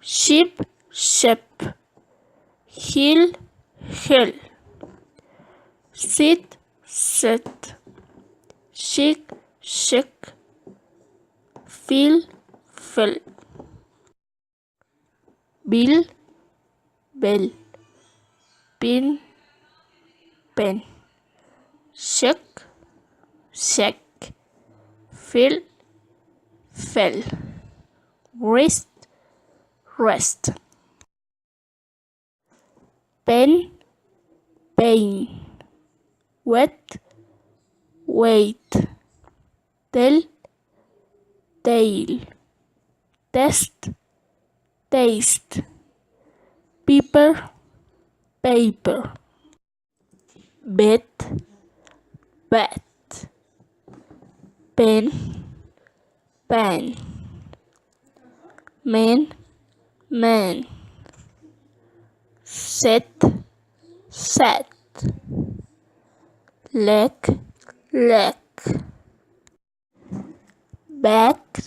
Ship, ship. Hill, hill. Sit, sit. Shake, shake. Fill, fill. Bill, bill. Pin, pen. Shake, shake. Fill, fill. Rest, rest. Pen, pain. Wet, wait. Tell, tail. Test, taste. Paper, paper. Bet, bet. Pen, pen. Man, man. Set, set. Leg, leg. Back,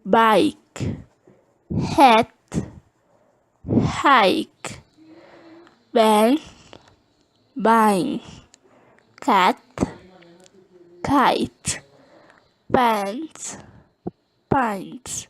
bike. Hat, hike. Ban, bang. Cat, kite. Pants, pants.